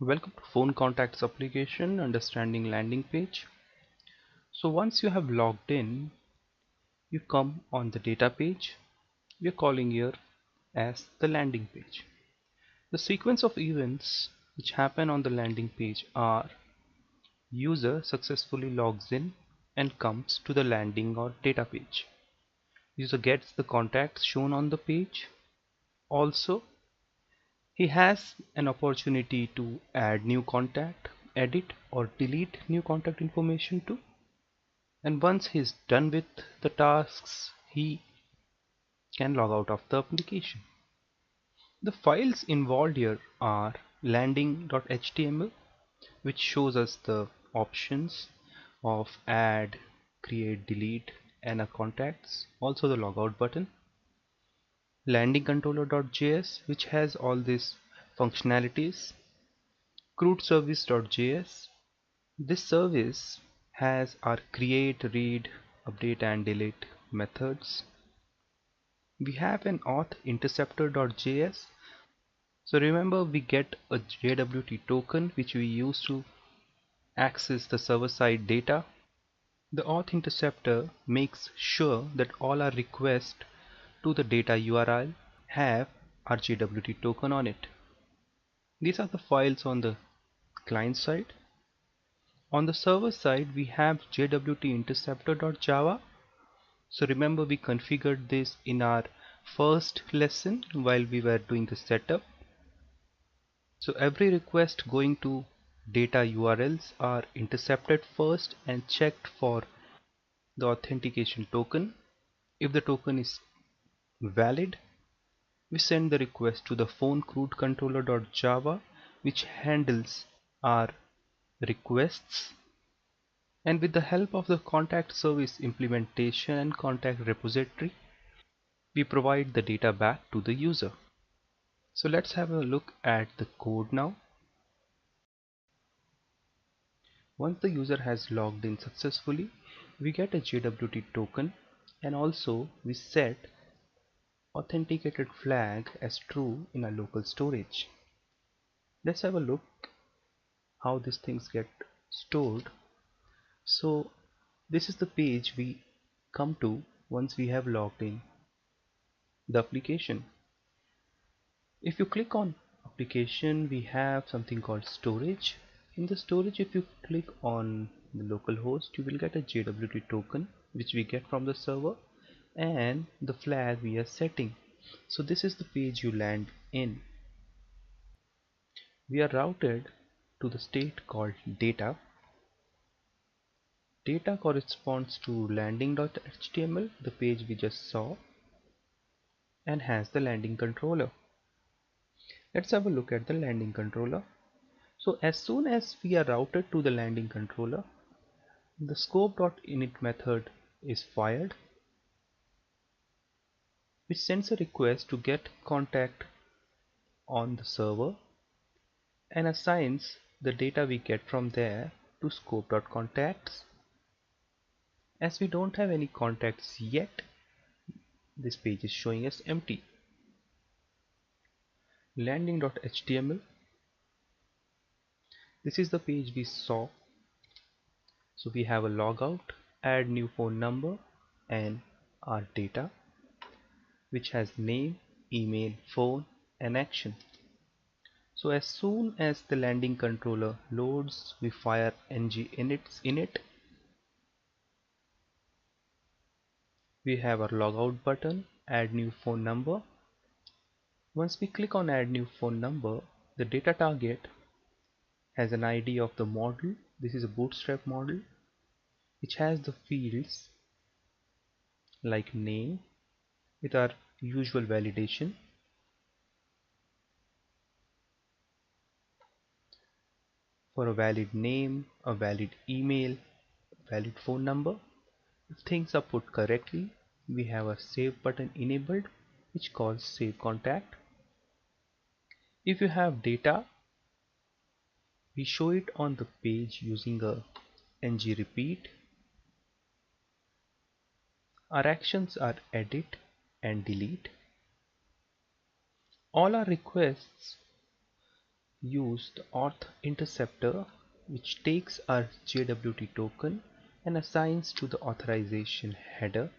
Welcome to Phone Contacts application Understanding Landing Page. So once you have logged in, you come on the data page. We are calling here as the landing page. The sequence of events which happen on the landing page are: user successfully logs in and comes to the landing or data page. User gets the contacts shown on the page. Also, he has an opportunity to add new contact, edit or delete new contact information too. And once he's done with the tasks, he can log out of the application. The files involved here are landing.html, which shows us the options of add, create, delete and contacts, also the logout button. Landingcontroller.js, which has all these functionalities. CrudeService.js, this service has our create, read, update and delete methods. We have an Auth Interceptor.js. So remember, we get a Jwt token which we use to access the server-side data. The Auth Interceptor makes sure that all our requests to the data URL have our Jwt token on it. These are the files on the client side. On the server side, we have Jwt Interceptor.java. So remember, we configured this in our first lesson while we were doing the setup. So every request going to data URLs are intercepted first and checked for the authentication token. If the token is valid, we send the request to the PhoneCrudeController.java, which handles our requests. And with the help of the contact service implementation and contact repository, we provide the data back to the user. So let's have a look at the code now. Once the user has logged in successfully, we get a Jwt token, and also we set authenticated flag as true in our local storage. Let's have a look how these things get stored. So this is the page we come to once we have logged in the application. If you click on application, we have something called storage. In the storage, if you click on the local host, you will get a Jwt token which we get from the server and the flag we are setting. So this is the page you land in. We are routed to the state called data. Data corresponds to landing.html, the page we just saw, and has the landing controller. Let's have a look at the landing controller. So as soon as we are routed to the landing controller, the scope.init method is fired, which sends a request to get contact on the server and assigns the data we get from there to scope.contacts. As we don't have any contacts yet, this page is showing us empty. Landing.html, this is the page we saw. So we have a logout, add new phone number and our data, which has name, email, phone and action. So as soon as the landing controller loads, we fire ng init. We have our logout button, add new phone number. Once we click on add new phone number, the data target has an ID of the model. This is a bootstrap model which has the fields like name with our usual validation, for a valid name, a valid email, valid phone number. If things are put correctly, we have a save button enabled which calls save contact. If you have data, we show it on the page using a ng repeat. Our actions are edit and delete. All our requests use the Auth Interceptor, which takes our JWT token and assigns to the authorization header.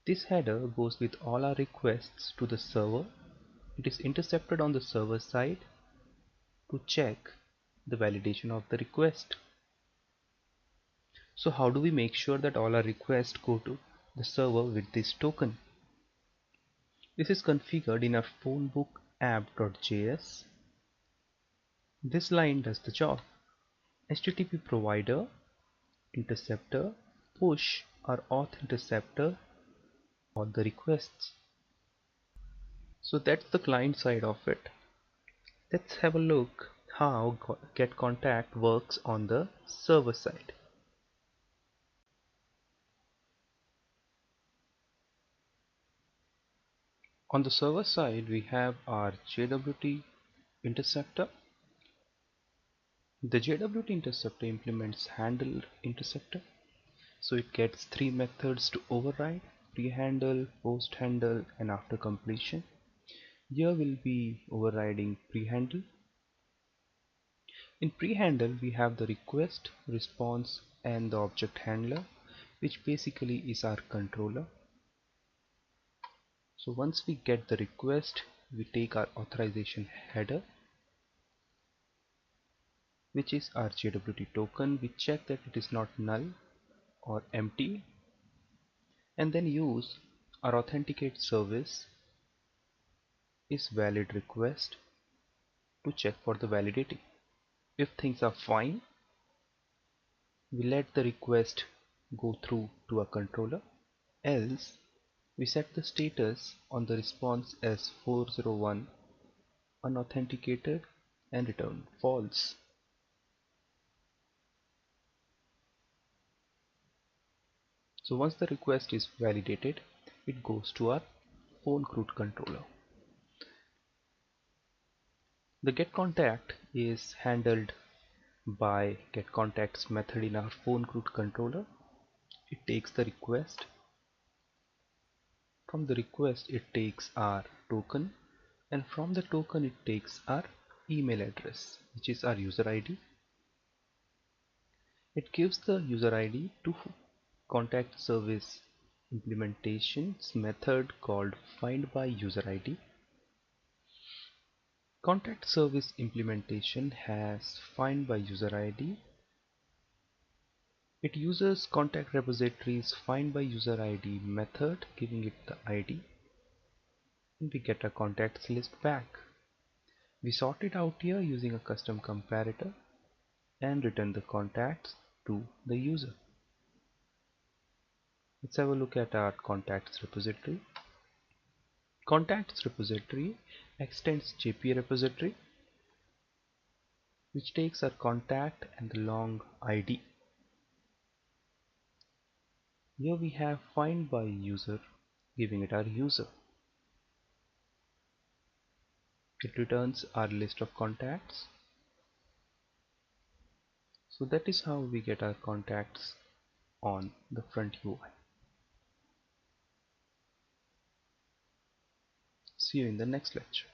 This header goes with all our requests to the server. It is intercepted on the server side to check the validation of the request. So how do we make sure that all our requests go to the server with this token? This is configured in our PhoneBook app.js. This line does the job. HTTP provider interceptor push our auth interceptor on the requests. So that's the client side of it. Let's have a look how getContact works on the server side. On the server side, we have our Jwt Interceptor. The Jwt Interceptor implements handle interceptor. So it gets three methods to override: pre-handle, post-handle, and after completion. Here we'll be overriding pre-handle. In pre-handle, we have the request, response, and the object handler, which basically is our controller. So once we get the request, we take our authorization header, which is our JWT token. We check that it is not null or empty, and then use our authenticate service is valid request to check for the validity. If things are fine, we let the request go through to a controller. Else, we set the status on the response as 401 unauthenticated and return false. So once the request is validated, it goes to our PhoneCroot controller. The getContact is handled by getContact's method in our PhoneCroot controller. It takes the request. From the request, it takes our token, and from the token, it takes our email address, which is our user ID. It gives the user ID to contact service implementation's method called findByUserID. Contact service implementation has findByUserID. It uses contact repository's findByUserID method, giving it the ID, and we get a contacts list back. We sort it out here using a custom comparator and return the contacts to the user. Let's have a look at our contacts repository. Contacts repository extends JP repository, which takes our contact and the long ID. Here we have find by user, giving it our user. It returns our list of contacts. So that is how we get our contacts on the front UI. See you in the next lecture.